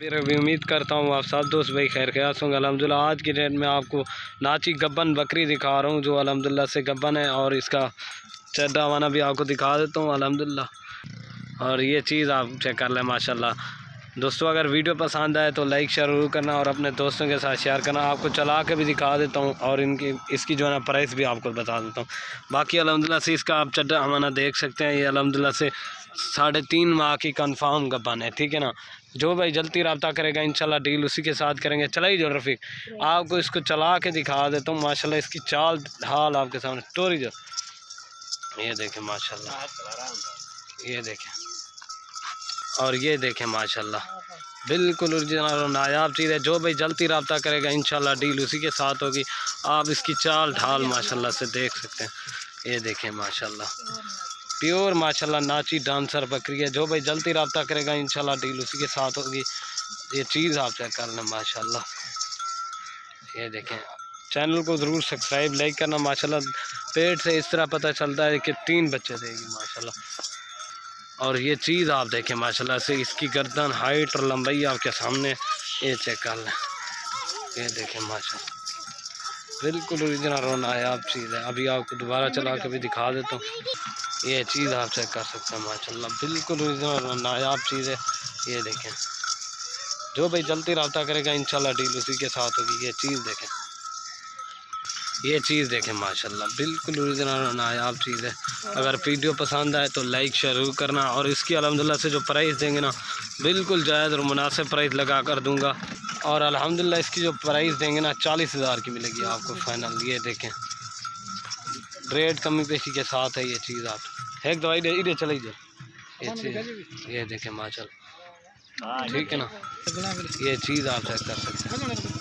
फिर भी उम्मीद करता हूँ आप सब दोस्त भाई खैर ख्याल होंगे। अल्हम्दुलिल्लाह आज की डेट में आपको नाची गब्बन बकरी दिखा रहा हूँ जो अल्हम्दुलिल्लाह से गब्बन है, और इसका चड्डा वाना भी आपको दिखा देता हूँ अल्हम्दुलिल्लाह। और ये चीज़ आप चेक कर लें माशाल्लाह। दोस्तों अगर वीडियो पसंद आए तो लाइक शेयर जरूर करना और अपने दोस्तों के साथ शेयर करना। आपको चला के भी दिखा देता हूँ और इसकी जो है ना प्राइस भी आपको बता देता हूँ। बाकी अल्हम्दुलिल्लाह से इसका आप चड्डा हमारा देख सकते हैं। ये अल्हम्दुलिल्लाह से 3.5 माह की कंफर्म गब्बन है, ठीक है ना। जो भाई जल्दी रब्ता करेगा इंशाल्लाह डील उसी के साथ करेंगे। चलाई जो रफ़ीक आपको इसको चला के दिखा देता हूँ माशाल्लाह। इसकी चाल ढाल आपके सामने टोरी जो ये देखें माशाल्लाह, ये देखें और ये देखें माशाल्लाह बिल्कुल ओरिजिनल और नायाब चीज़ है। जो भाई जल्दी रब्ता करेगा इंशाल्लाह डील उसी के साथ होगी। आप इसकी चाल ढाल माशाल्लाह से देख सकते हैं। ये देखें माशाल्लाह प्योर माशाल्लाह नाची डांसर बकरी है। जो भाई जल्दी रब्ता करेगा इंशाल्लाह डील उसी के साथ होगी। ये चीज़ आप चेक कर लें माशाल्लाह। ये देखें, चैनल को ज़रूर सब्सक्राइब लाइक करना माशाल्लाह। पेट से इस तरह पता चलता है कि 3 बच्चे देगी माशाल्लाह। और ये चीज़ आप देखें माशाल्लाह से इसकी गर्दन हाइट और लंबाई आपके सामने ये चेक कर लें। ये देखें माशाल्लाह बिल्कुल ओरिजिनल और नायाब चीज़ है। अभी आपको दोबारा चला के भी दिखा देता हूँ। ये चीज़ आप चेक कर सकते हैं माशाल्लाह बिल्कुल ओरिजिनल और नायाब चीज़ है। ये देखें, जो भाई जल्दी रब्ता करेगा इंशाल्लाह डील उसी के साथ होगी। ये चीज़ देखें, ये चीज़ देखें माशाल्लाह बिल्कुल ओरिजिनल और नायाब चीज़ है। अगर वीडियो पसंद आए तो लाइक शेयर जरूर करना। और इसकी अल्हम्दुलिल्लाह से जो प्राइस देंगे ना बिल्कुल जायज़ और मुनासिब प्राइस लगा कर दूँगा। और अल्हम्दुलिल्लाह इसकी जो प्राइस देंगे ना 40,000 की मिलेगी आपको फाइनल। ये देखें रेट कमी पेशी के साथ है। ये चीज़ आप एक दवाई दे इधर चली जाए। ये चीज़ ये देखें माशाल्लाह, ठीक है ना। ये चीज़ आप चेक कर सकते हैं।